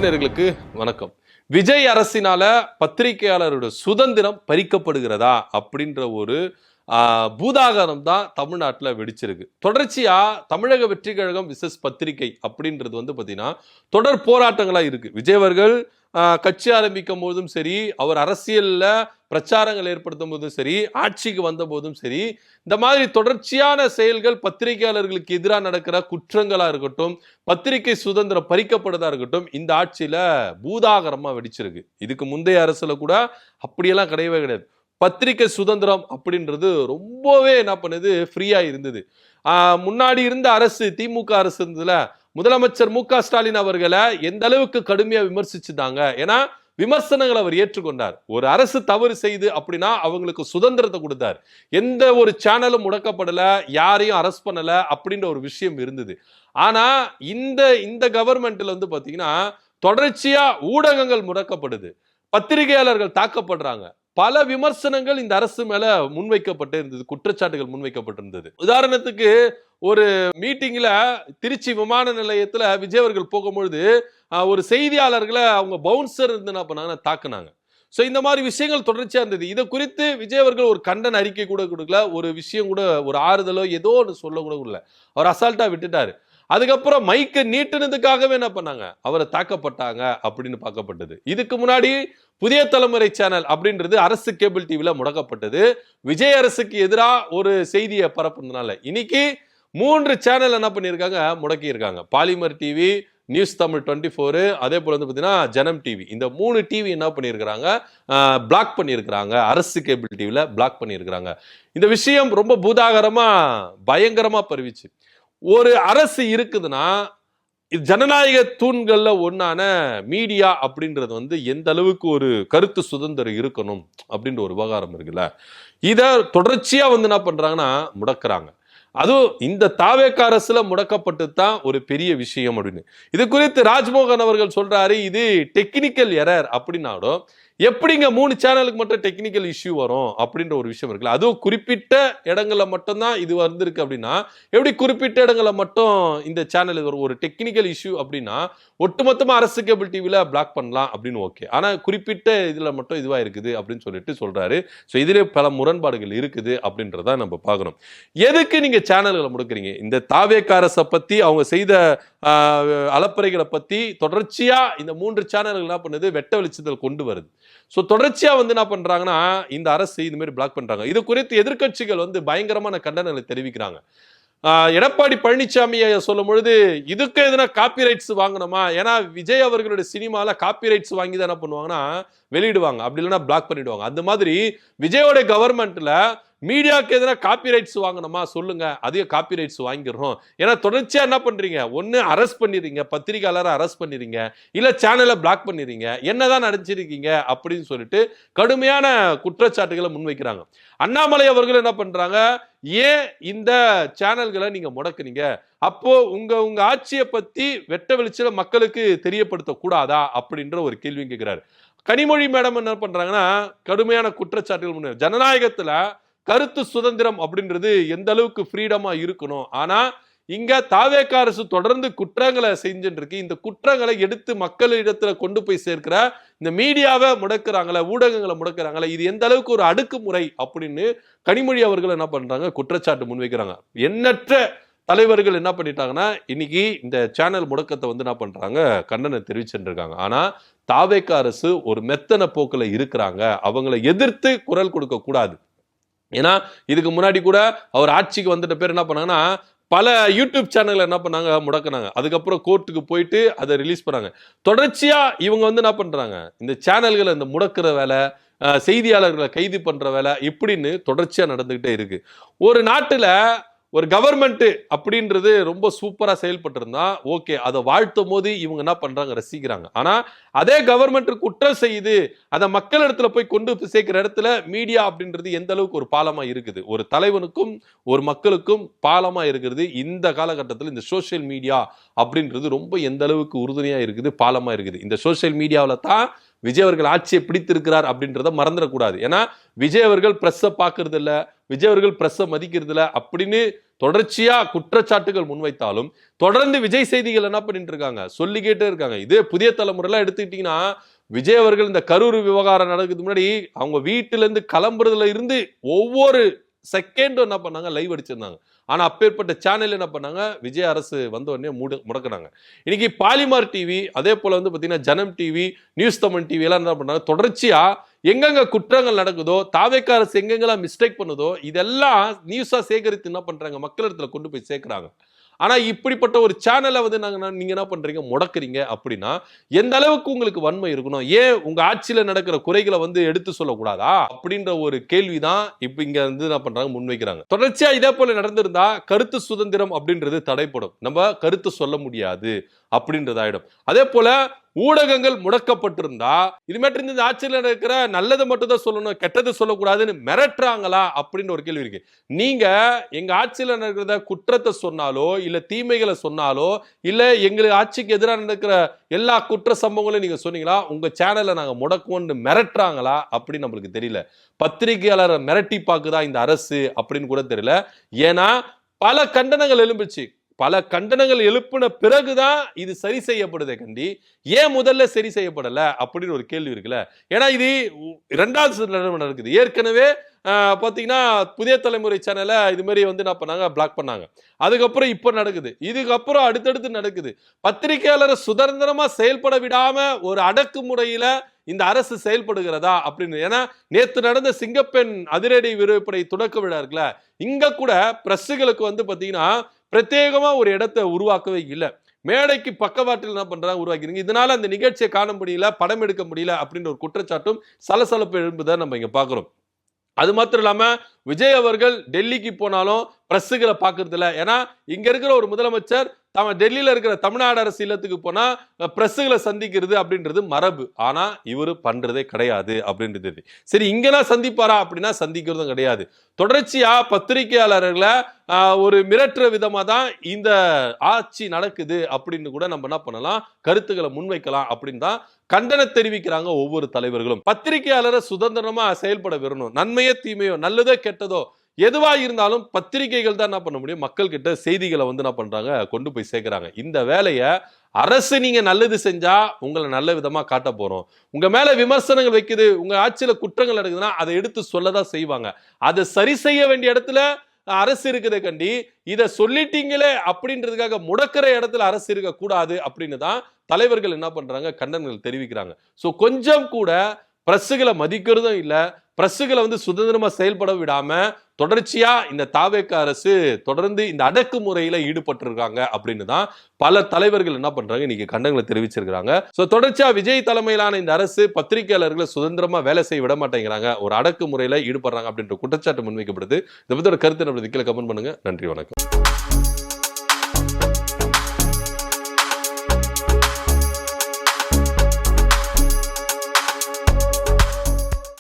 நேயர்களுக்கு வணக்கம். விஜய் அரசினால பத்திரிகையாளரோட சுதந்திரம் பறிக்கப்படுகிறதா அப்படின்ற ஒரு பூதாகரம் தான் தமிழ்நாட்டில் வெடிச்சிருக்கு. தொடர்ச்சியா தமிழக வெற்றி கழகம் விசஸ் பத்திரிகை அப்படின்றது வந்து பார்த்தீங்கன்னா தொடர் போராட்டங்களா இருக்கு. விஜய் அவர்கள் கட்சி ஆரம்பிக்கும் போதும் சரி, அவர் அரசியல்ல பிரச்சாரங்கள் ஏற்படுத்தும் போதும் சரி, ஆட்சிக்கு வந்த போதும் சரி, இந்த மாதிரி தொடர்ச்சியான செயல்கள் பத்திரிகையாளர்களுக்கு எதிராக நடக்கிற குற்றங்களா இருக்கட்டும், பத்திரிகை சுதந்திரம் பறிக்கப்படுறதா இருக்கட்டும், இந்த ஆட்சியில பூதாகரமா வெடிச்சிருக்கு. இதுக்கு முந்தைய அரசுல கூட அப்படியெல்லாம் கிடையவே கிடையாது. பத்திரிகை சுதந்திரம் அப்படின்றது ரொம்பவே என்ன பண்ணுது, ஃப்ரீயா இருந்தது. முன்னாடி இருந்த அரசு, திமுக அரசு இருந்ததுல, முதலமைச்சர் மு.க. ஸ்டாலின் அவர்களை எந்த அளவுக்கு கடுமையா விமர்சிச்சுட்டாங்க. ஏன்னா விமர்சனங்களை அவர் ஏற்றுக்கொண்டார். ஒரு அரசு தவறு செய்து அப்படின்னா அவங்களுக்கு சுதந்திரத்தை கொடுத்தார். எந்த ஒரு சேனலும் முடக்கப்படல, யாரையும் அரெஸ்ட் பண்ணல அப்படின்ற ஒரு விஷயம் இருந்தது. ஆனா இந்த கவர்மெண்ட்ல வந்து பாத்தீங்கன்னா தொடர்ச்சியா ஊடகங்கள் முடக்கப்படுது, பத்திரிகையாளர்கள் தாக்கப்படுறாங்க. பல விமர்சனங்கள் இந்த அரசு மேல முன்வைக்கப்பட்டு இருந்தது, குற்றச்சாட்டுகள் முன்வைக்கப்பட்டிருந்தது. உதாரணத்துக்கு ஒரு மீட்டிங்ல திருச்சி விமான நிலையத்துல விஜய் அவர்கள் போகும்பொழுது ஒரு செய்தியாளர்களை அவங்க பவுன்சர் இருந்து என்ன பண்ணாங்கன்னா தாக்குனாங்க. சோ இந்த மாதிரி விஷயங்கள் தொடர்ச்சியா இருந்தது. இதை குறித்து விஜய் அவர்கள் ஒரு கண்டன அறிக்கை கூட கொடுக்கல, ஒரு விஷயம் கூட, ஒரு ஆறுதலோ ஏதோ ஒன்று சொல்ல கூட இல்ல. அவர் அசால்ட்டா விட்டுட்டாரு. அதுக்கப்புறம் மைக்க நீட்டினதுக்காகவே என்ன பண்ணாங்க, அவரை தாக்கப்பட்டாங்க அப்படின்னு பார்க்கப்பட்டது. இதுக்கு முன்னாடி புதிய தலைமுறை சேனல் அப்படின்றது அரசு கேபிள் டிவில முடக்கப்பட்டது, விஜய் அரசுக்கு எதிராக ஒரு செய்தியை பரப்புறதுனால. இன்னைக்கு 3 சேனல் என்ன பண்ணியிருக்காங்க, முடக்கி இருக்காங்க. பாலிமர் டிவி, நியூஸ் தமிழ் 24, அதே போல வந்து பார்த்தீங்கன்னா ஜனம் டிவி. இந்த 3 டிவி என்ன பண்ணியிருக்கிறாங்க, பிளாக் பண்ணியிருக்கிறாங்க. அரசு கேபிள் டிவில பிளாக் பண்ணியிருக்கிறாங்க. இந்த விஷயம் ரொம்ப பூதாகரமா பயங்கரமா பரவிச்சு. ஒரு அரசு இருக்குதுன்னா ஜனநாயக தூண்கள்ல ஒன்னான மீடியா அப்படின்றது வந்து எந்த அளவுக்கு ஒரு கருத்து சுதந்திரம் இருக்கணும் அப்படின்ற ஒரு விவகாரம் இருக்குல்ல, இத தொடர்ச்சியா வந்து என்ன பண்றாங்கன்னா முடக்குறாங்க. அதுவும் இந்த தாவேக அரசுல முடக்கப்பட்டு தான் ஒரு பெரிய விஷயம் அப்படின்னு. இது குறித்து ராஜ்மோகன் அவர்கள் சொல்றாரு, இது டெக்னிக்கல் எரர் அப்படின்னாலும் எப்படிங்க 3 சேனலுக்கு மட்டும் டெக்னிக்கல் இஷ்யூ வரும் அப்படின்ற ஒரு விஷயம் இருக்குல்ல. அதுவும் குறிப்பிட்ட இடங்கள்ல மட்டும்தான் இது வந்திருக்கு அப்படின்னா, எப்படி குறிப்பிட்ட இடங்கள்ல மட்டும் இந்த சேனல் ஒரு டெக்னிக்கல் இஷ்யூ அப்படின்னா ஒட்டுமொத்தமா அரசு கேபிள் டிவில பிளாக் பண்ணலாம் அப்படின்னு ஓகே. ஆனா குறிப்பிட்ட இதுல மட்டும் இதுவா இருக்குது அப்படின்னு சொல்லிட்டு சொல்றாரு. ஸோ இதுல பல முரண்பாடுகள் இருக்குது அப்படின்றத நம்ம பார்க்கணும். எதுக்கு நீங்க சேனல்களை முடக்குறீங்க? இந்த தாவேக அரசை பத்தி, அவங்க செய்த அலப்பறைகளை பத்தி தொடர்ச்சியா இந்த 3 சேனல்கள் என்ன பண்ணுது, வெட்ட வெளிச்சத்தில் கொண்டு வருது. சோ தொடர்ச்சியா வந்து என்ன பண்றாங்கன்னா இந்த அரசு இது மாதிரி பிளாக் பண்றாங்க. இது குறித்து எதிர்க்கட்சிகள் வந்து பயங்கரமான கண்டனங்களை தெரிவிக்கிறாங்க. எடப்பாடி பழனிசாமி சொல்லும் பொழுது இதுக்கு எதுனா காப்பிரைட்ஸ் வாங்கணுமா? ஏன்னா விஜய் அவர்களுடைய சினிமால காப்பிரைட்ஸ் வாங்கி தான் என்ன பண்ணுவாங்கன்னா வெளியிடுவாங்க, அப்படி இல்லைன்னா பிளாக் பண்ணிடுவாங்க. அந்த மாதிரி விஜயோட கவர்மெண்ட்ல மீடியாவுக்கு எதனா காப்பிரைட்ஸ் வாங்கணுமா சொல்லுங்க, அதிக காப்பிரைட்ஸ் வாங்கிடுறோம். ஏன்னா தொடர்ச்சியா என்ன பண்றீங்க, ஒன்னு அரெஸ்ட் பண்ணிடுறீங்க, பத்திரிகையாளரை அரெஸ்ட் பண்ணிடுறீங்க, இல்ல சேனலை பிளாக் பண்ணிடுறீங்க, என்னதான் நடிச்சிருக்கீங்க அப்படின்னு சொல்லிட்டு கடுமையான குற்றச்சாட்டுகளை முன்வைக்கிறாங்க. அண்ணாமலை அவர்கள் என்ன பண்றாங்க, ஏன் இந்த சேனல்களை நீங்க முடக்குறீங்க, அப்போ உங்க ஆட்சியை பத்தி வெட்ட வெளிச்சல மக்களுக்கு தெரியப்படுத்த கூடாதா அப்படின்ற ஒரு கேள்வி கேட்கிறாரு. கனிமொழி மேடம் என்ன பண்றாங்கன்னா கடுமையான குற்றச்சாட்டுகள் முன்னேற, ஜனநாயகத்துல கருத்து சுதந்திரம் அப்படின்றது எந்த அளவுக்கு ஃப்ரீடமா இருக்கணும். ஆனா இங்க தாவேக அரசு தொடர்ந்து குற்றங்களை செஞ்சுட்டு இருக்கு. இந்த குற்றங்களை எடுத்து மக்களிடத்துல கொண்டு போய் சேர்க்கிற இந்த மீடியாவை முடக்குறாங்களே, ஊடகங்களை முடக்குறாங்களே, இது எந்த அளவுக்கு ஒரு அடக்குமுறை அப்படின்னு கனிமொழி அவர்கள் என்ன பண்றாங்க, குற்றச்சாட்டு முன்வைக்கிறாங்க. எண்ணற்ற தலைவர்கள் என்ன பண்ணிட்டாங்கன்னா இன்னைக்கு இந்த சேனல் முடக்கத்தை வந்து என்ன பண்றாங்க, கண்டனம் தெரிவிச்சுட்டு இருக்காங்க. ஆனா தாவேக அரசு ஒரு மெத்தன போக்குல இருக்கிறாங்க. அவங்களை எதிர்த்து குரல் கொடுக்க கூடாது. ஏன்னா இதுக்கு முன்னாடி கூட அவர் ஆட்சிக்கு வந்துட்ட பேர் என்ன பண்ணாங்கன்னா பல யூடியூப் சேனல் என்ன பண்ணாங்க, முடக்கினாங்க. அதுக்கப்புறம் கோர்ட்டுக்கு போயிட்டு அதை ரிலீஸ் பண்ணாங்க. தொடர்ச்சியா இவங்க வந்து என்ன பண்றாங்க, இந்த சேனல்களை இந்த முடக்கிற வேலை, செய்தியாளர்களை கைது பண்ற வேலை இப்படின்னு தொடர்ச்சியா நடந்துகிட்டே இருக்கு. ஒரு நாட்டுல ஒரு கவர்மெண்ட் அப்படின்றது ரொம்ப சூப்பரா செயல்பட்டு இருந்தா ஓகே, அதை வாழ்த்தும் போது இவங்க என்ன பண்றாங்க, ரசிக்கிறாங்க. ஆனா அதே கவர்மெண்ட் குற்றம் செய்யுது, அதை மக்கள் இடத்துல போய் கொண்டு சேர்க்கிற இடத்துல மீடியா அப்படின்றது எந்த அளவுக்கு ஒரு பாலமா இருக்குது, ஒரு தலைவனுக்கும் ஒரு மக்களுக்கும் பாலமா இருக்கிறது. இந்த காலகட்டத்தில் இந்த சோசியல் மீடியா அப்படின்றது ரொம்ப எந்த அளவுக்கு உறுதுணையா இருக்குது, பாலமா இருக்குது. இந்த சோசியல் மீடியாவில தான் விஜய் அவர்கள் ஆட்சியை பிடித்திருக்கிறார் அப்படின்றத மறந்துடக்கூடாது. ஏன்னா விஜய் அவர்கள் பிரஸ்ஸை பார்க்கறது இல்ல, விஜய் அவர்கள் பிரஸ்ஸை மதிக்கிறது இல்ல அப்படின்னு தொடர்ச்சியா குற்றச்சாட்டுகள் முன்வைத்தாலும் தொடர்ந்து விஜய் செய்திகள் என்ன பண்ணிட்டு இருக்காங்க, சொல்லிக்கிட்டே இருக்காங்க. இதே புதிய தலைமுறைலாம் எடுத்துக்கிட்டீங்கன்னா விஜய் அவர்கள் இந்த கரூர் விவகாரம் நடக்குது முன்னாடி அவங்க வீட்டுல இருந்து கிளம்புறதுல இருந்து ஒவ்வொரு செகண்டும் என்ன பண்ணாங்க, லைவ் அடிச்சிருந்தாங்க. ஆனா அப்பேற்பட்ட சேனல் என்ன பண்ணாங்க, விஜய் அரசு வந்த உடனே முடக்கினாங்க. இன்னைக்கு பாலிமார் டிவி, அதே போல வந்து பாத்தீங்கன்னா ஜனம் டிவி, நியூஸ் தமிழ் டிவி எல்லாம் என்ன பண்ணாங்க, தொடர்ச்சியா எங்கெங்க குற்றங்கள் நடக்குதோ, தாவேக்கா அரசு எங்கெங்கெல்லாம் மிஸ்டேக் பண்ணுதோ இதெல்லாம் நியூஸா சேகரித்து என்ன பண்றாங்க, மக்களிடத்துல கொண்டு போய் சேர்க்கிறாங்க. ஆனா இப்படிப்பட்ட ஒரு சேனலை வந்து நீங்க என்ன பண்றீங்க, முடக்குறீங்க அப்படின்னா எந்த அளவுக்கு உங்களுக்கு வன்மை இருக்கணும்? ஏன் உங்க ஆட்சியில நடக்கிற குறைகளை வந்து எடுத்து சொல்லக்கூடாதா அப்படின்ற ஒரு கேள்விதான் இப்ப இங்க வந்து என்ன பண்றாங்க, முன்வைக்கிறாங்க. தொடர்ச்சியா இதே போல நடந்திருந்தா கருத்து சுதந்திரம் அப்படின்றது தடைப்படும், நம்ம கருத்து சொல்ல முடியாது அப்படின்றது ஆயிடும். அதே போல ஊடகங்கள் முடக்கப்பட்டிருந்தா இதுமேட்டு இந்த ஆட்சியில் இருக்கிற நல்லது மட்டும் தான் சொல்லணும், கெட்டது சொல்லக்கூடாதுன்னு மிரட்டுறாங்களா அப்படின்னு ஒரு கேள்வி இருக்கு. நீங்க எங்க ஆட்சியில் நடக்கிறத குற்றத்தை சொன்னாலோ இல்ல தீமைகளை சொன்னாலோ இல்ல எங்களுக்கு ஆட்சிக்கு எதிராக நடக்கிற எல்லா குற்ற சம்பவங்களையும் நீங்க சொன்னீங்களா உங்க சேனலை நாங்க முடக்குவோம்னு மிரட்டுறாங்களா அப்படின்னு நம்மளுக்கு தெரியல. பத்திரிகையாளரை மிரட்டி பாக்குதா இந்த அரசு அப்படின்னு கூட தெரியல. ஏன்னா பல கண்டனங்கள் எழும்புச்சு, பல கண்டனங்கள் எழுப்பின பிறகுதான் இது சரி செய்யப்படுதே கண்டி, ஏன் முதல்ல சரி செய்யப்படல அப்படின்னு ஒரு கேள்வி இருக்குல்ல. ஏன்னா இது இரண்டாவது நடக்குது. ஏற்கனவே பாத்தீங்கன்னா புதிய தலைமுறை சேனலை இது மாதிரி வந்து என்ன பண்ணாங்க, பிளாக் பண்ணாங்க. அதுக்கப்புறம் இப்ப நடக்குது, இதுக்கப்புறம் அடுத்தடுத்து நடக்குது. பத்திரிகையாளரை சுதந்திரமா செயல்பட விடாம ஒரு அடக்குமுறையில இந்த அரசு செயல்படுகிறதா அப்படின்னு. ஏன்னா நேத்து நடந்த சிங்கப்பெண் அதிரடி விரைவுப்படை தொடக்க விழா இருக்குல்ல, இங்க கூட பிரஸ்ஸுகளுக்கு வந்து பாத்தீங்கன்னா பிரத்யேகமா ஒரு இடத்தை உருவாக்கவே இல்லை. மேடைக்கு பக்கவாட்டில் என்ன பண்றாங்க, உருவாக்கிறீங்க. இதனால அந்த நிகழ்ச்சியை காண முடியல, படம் எடுக்க முடியல அப்படின்ற ஒரு குற்றச்சாட்டும் சலசலப்பு எழும்புதை நம்ம இங்க பாக்குறோம். அது மாத்திரம் இல்லாம விஜய் அவர்கள் டெல்லிக்கு போனாலும் பிரஸ்ஸுகளை பாக்குறது இல்ல. ஏன்னா இங்க இருக்கிற ஒரு முதலமைச்சர் டெல்லியில இருக்கிற தமிழ்நாடு அரசு இல்லத்துக்கு போனா பிரஸ்ஸுகளை சந்திக்கிறது அப்படின்றது மரபு. ஆனா இவரு பண்றதே கிடையாது அப்படின்றது. சரி, இங்கன்னா சந்திப்பாரா அப்படின்னா சந்திக்கிறதும் கிடையாது. தொடர்ச்சியா பத்திரிகையாளர்களை ஒரு மிரட்டுற விதமா தான் இந்த ஆட்சி நடக்குது அப்படின்னு கூட நம்ம என்ன பண்ணலாம், கருத்துக்களை முன்வைக்கலாம் அப்படின்னு தான் கண்டனம் தெரிவிக்கிறாங்க ஒவ்வொரு தலைவர்களும். பத்திரிகையாளரை சுதந்திரமா செயல்பட விடணும். நன்மையோ தீமையோ நல்லதோ கெட்டதோ எதுவா இருந்தாலும் பத்திரிகைகள் தான் என்ன பண்ண முடியும், மக்கள் கிட்ட செய்திகளை வந்து என்ன பண்றாங்க, கொண்டு போய் சேர்க்கிறாங்க. இந்த வேலையை அரசு நீங்க நல்லது செஞ்சா உங்களை நல்ல விதமா காட்ட போறோம், உங்க மேல விமர்சனங்கள் வைக்குது, உங்க ஆட்சியில குற்றங்கள் நடக்குதுன்னா அதை எடுத்து சொல்லதான் செய்வாங்க. அதை சரி செய்ய வேண்டிய இடத்துல அரசு இருக்குதை கண்டி இதை சொல்லிட்டீங்களே அப்படின்றதுக்காக முடக்கிற இடத்துல அரசு இருக்க கூடாது அப்படின்னு தான் தலைவர்கள் என்ன பண்றாங்க, கண்டனங்கள் தெரிவிக்கிறாங்க. சோ கொஞ்சம் கூட பிரஸ்ஸுகளை மதிக்கிறதும் இல்ல, பிரஸ்ஸுகளை வந்து சுதந்திரமா செயல்பட விடாம தொடர்ச்சியா இந்த தாவேக அரசு தொடர்ந்து இந்த அடக்குமுறையில ஈடுபட்டிருக்காங்க அப்படின்னு தான் பல தலைவர்கள் என்ன பண்றாங்க, இன்னைக்கு கண்டனங்களை தெரிவிச்சிருக்காங்க. சோ தொடர்ச்சியா விஜய் தலைமையிலான இந்த அரசு பத்திரிகையாளர்களை சுதந்திரமா வேலை செய்ய விட மாட்டேங்கிறாங்க, ஒரு அடக்குமுறையில ஈடுபடுறாங்க அப்படின்ற குற்றச்சாட்டு முன்வைக்கப்படுது. இதை பத்தி ஒரு கருத்து நம்மளுக்கு கீழே கமெண்ட் பண்ணுங்க. நன்றி, வணக்கம்.